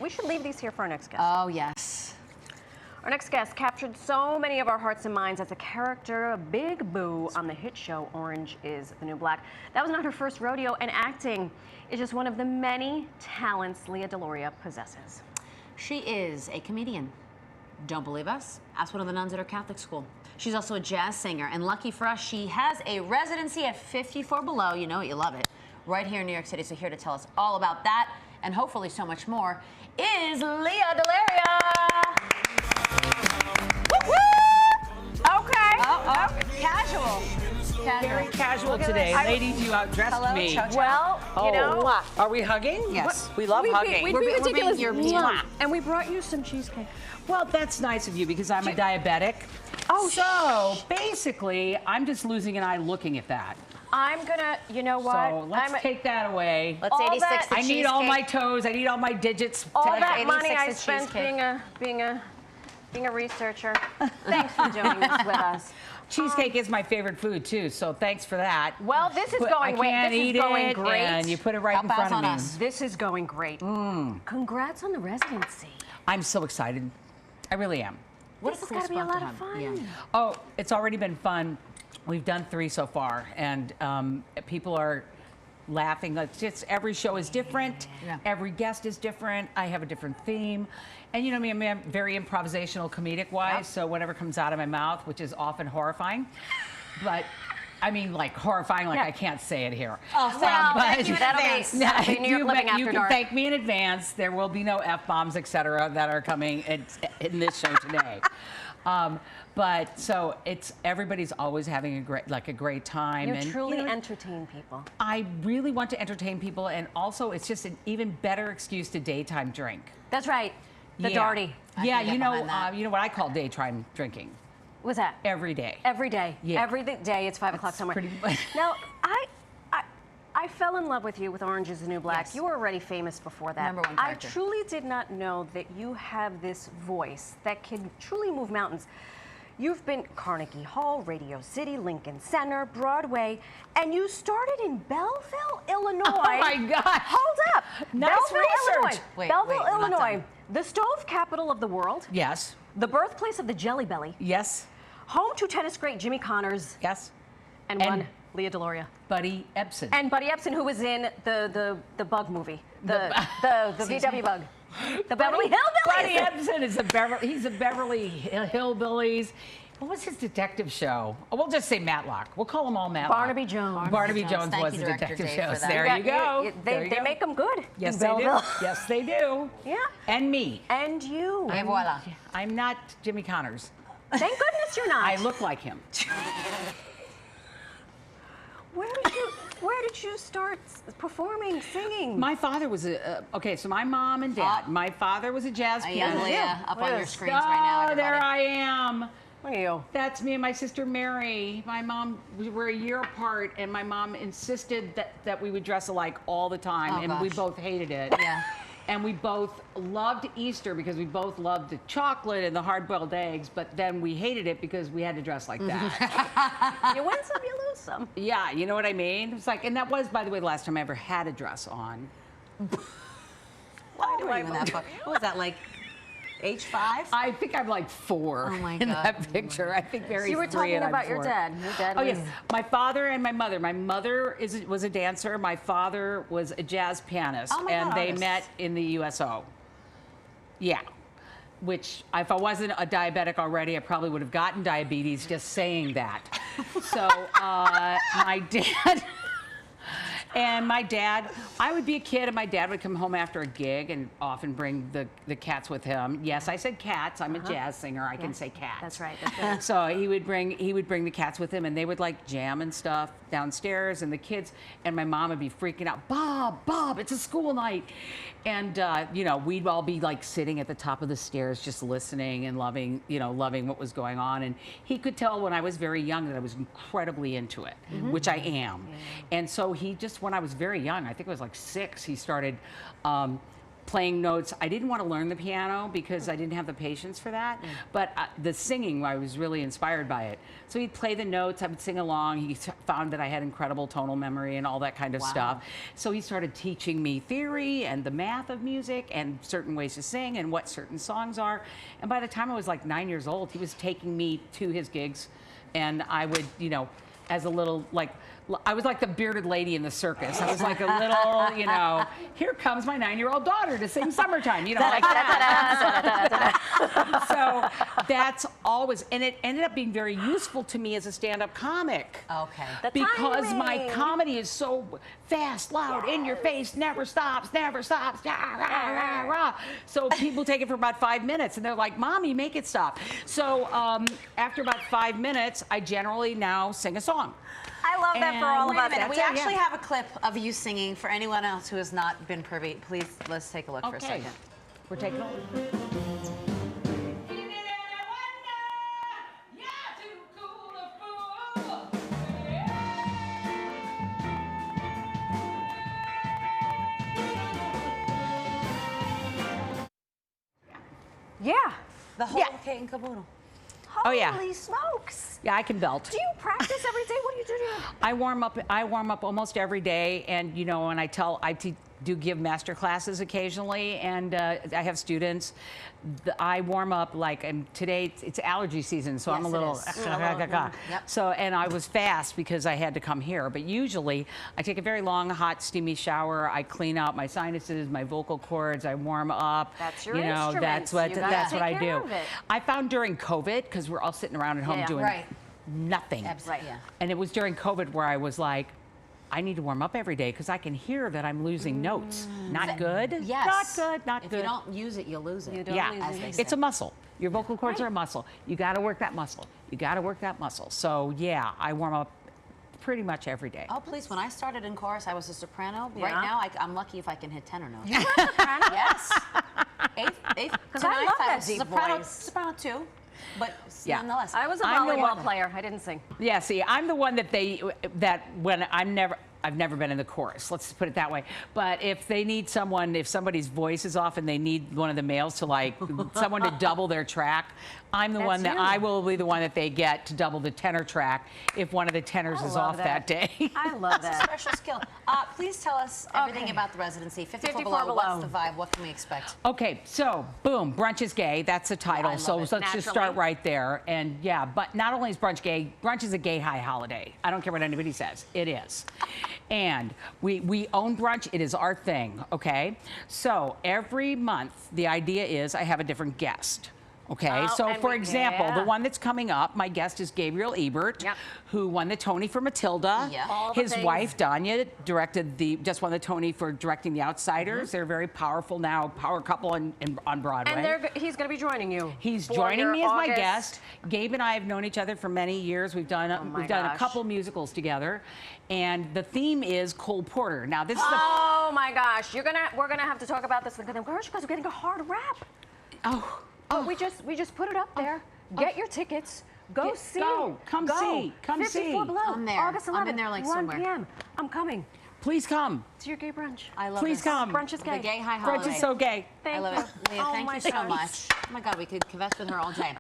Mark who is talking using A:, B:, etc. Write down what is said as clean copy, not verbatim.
A: We should leave these here for our next guest.
B: Oh, yes.
A: Our next guest captured so many of our hearts and minds as a character, Big Boo, on the hit show Orange is the New Black. That was not her first rodeo, and acting is just one of the many talents Lea DeLaria possesses.
B: She is a comedian. Don't believe us? Ask one of the nuns at her Catholic school. She's also a jazz singer, and lucky for us, she has a residency at 54 Below. You know it, you love it. Right here in New York City. So here to tell us all about that, and hopefully so much more, is Lea DeLaria.
A: Okay.
B: Casual.
C: Very casual today. Ladies, you outdressed me.
A: Well, you know.
C: Are we hugging?
B: Yes.
C: We love hugging.
A: We're being ridiculous.
B: European.
A: And we brought you some cheesecake.
C: Well, that's nice of you because I'm a diabetic.
A: Oh,
C: so basically, I'm just losing an eye looking at that.
A: I'm gonna, you know what?
C: So let's take that away.
B: Let's 86 the
C: I need all my toes. I need all my digits.
A: All
C: today.
A: that money
B: 86
A: I
B: the
A: spent
B: cheesecake.
A: being a researcher. Thanks for doing this with us.
C: Cheesecake is my favorite food too, so thanks for that.
A: Well, this is
C: But
A: going
C: I can't
A: this is
C: eat
A: going
C: it,
A: great.
C: and you put it right in front of me.
A: This is going great. Congrats on the residency.
C: I'm so excited. I really am.
A: This has got to be a lot of fun.
B: Yeah.
C: Oh, it's already been fun. We've done 3 so far, and people are laughing. It's just every show is different.
B: Yeah.
C: Every guest is different. I have a different theme. And you know me, I'm very improvisational, comedic-wise, so whatever comes out of my mouth, which is often horrifying. But, I mean, like, horrifying, like I can't say it here.
B: Oh, well,
A: thank you in advance. That'll be New York Living After
C: you can
A: Dark.
C: thank me in advance. There will be no F-bombs, etc., that are coming in this show today. But so everybody's always having a great time.
A: You
C: and
A: truly entertain people.
C: I really want to entertain people, and also it's just an even better excuse to daytime drink.
A: That's right. The
C: Yeah.
A: darty.
C: Yeah,
B: can get
C: you know
B: behind that.
C: what I call daytime drinking.
A: What's that?
C: Every day.
A: Every day.
C: Yeah.
A: Every day it's 5 o'clock somewhere.
C: pretty much-
A: Now, I fell in love with you with Orange is the New Black.
B: Yes.
A: You were already famous before that.
B: Number one
A: I
B: character.
A: truly did not know that you have this voice that can truly move mountains. You've been Carnegie Hall, Radio City, Lincoln Center, Broadway, and you started in Belleville, Illinois.
C: Oh my gosh.
A: Hold up.
C: Nice
A: Belleville,
C: research.
A: Illinois.
B: Wait,
A: Belleville,
B: we're not
A: Illinois.
B: done.
A: The stove capital of the world.
C: Yes.
A: The birthplace of the Jelly Belly.
C: Yes.
A: Home to tennis great Jimmy Connors.
C: Yes.
A: And
C: And-
A: one, Lea DeLaria.
C: Buddy Ebsen.
A: And Buddy Ebsen, who was in the Bug movie, the VW Bug, the Beverly Hillbillies.
C: Buddy Ebsen is he's a Beverly Hillbillies. What was his detective show? Oh, we'll just say Matlock. We'll call them all Matlock.
A: Barnaby Jones.
C: Barnaby Jones
B: Thank
C: was
B: you,
C: the
B: Director
C: detective
B: Dave,
C: show.
B: for that.
C: There you go.
A: They make them good.
C: Yes,
A: in
C: they do.
A: Belleville.
C: Yes, they do.
A: Yeah.
C: And me.
A: And you.
B: Et voila.
C: I'm not Jimmy Connors.
A: Thank goodness you're not.
C: I look like him.
A: Where did you start performing, singing?
C: My father was okay. So my mom and dad.
B: Oh.
C: My father was a jazz
B: A
C: pianist.
B: young Lea up on your
A: Yes.
B: screens right now,
C: Oh,
B: everybody.
C: there I am.
A: Look at you.
C: That's me and my sister Mary. My mom, we were a year apart, and my mom insisted that we would dress alike all the time,
B: Oh,
C: and we
B: gosh.
C: both hated it.
B: Yeah.
C: And we both loved Easter because we both loved the chocolate and the hard-boiled eggs, but then we hated it because we had to dress like that.
A: You win some, you lose some.
C: Yeah, you know what I mean? It's like, and that was, by the way, the last time I ever had a dress on.
B: Why do I even that far? What was that, like age 5?
C: I think I'm like 4
B: Oh, my
C: in
B: God.
C: that picture. I think Mary's
A: You were
C: 3
A: talking
C: and I'm
A: about
C: 4.
A: your dad. Your dad
C: Oh
A: was...
C: yes, my father and my mother. My mother was a dancer. My father was a jazz pianist,
B: Oh my
C: and
B: God.
C: they met in the USO. Yeah, which if I wasn't a diabetic already, I probably would have gotten diabetes just saying that. So my dad. And my dad, I would be a kid, and my dad would come home after a gig and often bring the cats with him. Yes, I said cats. I'm a jazz singer. I can say cats.
A: That's right. That's right.
C: So he would bring the cats with him, and they would like jam and stuff downstairs, and the kids and my mom would be freaking out. Bob, it's a school night, and you know, we'd all be like sitting at the top of the stairs, just listening and loving what was going on. And he could tell when I was very young that I was incredibly into it, which I am. And so he just, when I was very young, I think I was like 6, he started playing notes. I didn't want to learn the piano because I didn't have the patience for that. But the singing, I was really inspired by it. So he'd play the notes, I would sing along. He found that I had incredible tonal memory and all that kind of stuff. So he started teaching me theory and the math of music and certain ways to sing and what certain songs are. And by the time I was like 9 years old, he was taking me to his gigs. And I would, you know, as a little, like, I was like the bearded lady in the circus. I was like a little, you know, here comes my 9-year-old daughter to sing Summertime, you know, like that. So that's always, and it ended up being very useful to me as a stand-up comic.
B: Okay.
C: Because my comedy is so fast, loud, in your face, never stops, rah, rah, rah. So people take it for about 5 minutes and they're like, Mommy, make it stop. So after about 5 minutes, I generally now sing a song.
D: I love that for all of us.
B: Wait a minute, we actually have a clip of you singing for anyone else who has not been privy. Please, let's take a look for a second.
C: We're taking over.
A: Yeah.
B: The whole kit and caboodle.
D: Holy smokes.
C: Yeah, I can belt.
D: Do you practice every day? What do you do?
C: I warm up almost every day, and you know, and I do give master classes occasionally, and I have students. I warm up like, and today it's allergy season, so I'm a little, so, and I was fast because I had to come here, but usually I take a very long, hot, steamy shower. I clean out my sinuses, my vocal cords, I warm up.
A: That's your
C: you know,
A: instrument.
C: that's what I
A: take
C: do.
A: care of it.
C: I found during COVID, because we're all sitting around at home doing nothing.
B: Absolutely. Yeah.
C: And it was during COVID where I was like, I need to warm up every day because I can hear that I'm losing notes. Not good.
B: Yes.
C: Not good. Not
B: if
C: good.
B: If you don't use it, you'll lose it.
A: You don't lose it.
C: It's a muscle. Your vocal cords are a muscle. You got to work that muscle. You got to work that muscle. So yeah, I warm up pretty much every day.
B: Oh, please. When I started in chorus, I was a soprano.
A: Yeah.
B: Right now, I'm lucky if I can hit tenor notes.
A: You were a soprano?
B: Yes. Eighth
A: Because I love that
B: was
A: deep
B: soprano,
A: voice.
B: soprano too, but nonetheless.
A: I was a
C: I'm the
A: volleyball
C: one-
A: player. I didn't sing.
C: Yeah, see, I'm the one when I've never been in the chorus, let's put it that way. But if they need someone, if somebody's voice is off and they need one of the males to like, someone to double their track, I'm the one that I will be the one that they get to double the tenor track if one of the tenors is off that day.
A: I love
B: That's a special skill. Please tell us everything about the residency. 54 below. What's the vibe? What can we expect?
C: Okay, so boom, Brunch is gay. That's the title.
B: I
C: So
B: love it.
C: let's just start right there. And yeah, but not only is Brunch gay, Brunch is a gay high holiday. I don't care what anybody says. It is. And we own Brunch. It is our thing, okay? So every month, the idea is I have a different guest. Okay, so for example, the one that's coming up, my guest is Gabriel Ebert, who won the Tony for Matilda. His wife, Danya, just won the Tony for directing The Outsiders. They're a very powerful now, power couple on Broadway.
A: And he's going to be joining you.
C: He's joining me as my guest. Gabe and I have known each other for many years. We've done a couple musicals together, and the theme is Cole Porter. Now this is
A: oh my gosh, we're gonna have to talk about this because we're getting a hard rap. But we just put it up there. Get your tickets. Go see.
C: Come see.
A: 54 below.
B: I'm there.
A: August 11th.
B: I'm in there like
A: 1
B: somewhere.
A: p.m. I'm coming.
C: Please come.
A: To your gay brunch.
B: I love
C: Please
B: this.
C: come.
A: Brunch is gay.
B: The gay high holiday.
C: Brunch is so gay.
A: Thank
B: I love
A: you.
B: it. Leah, thank you so much. Oh my God, we could converse with her all day.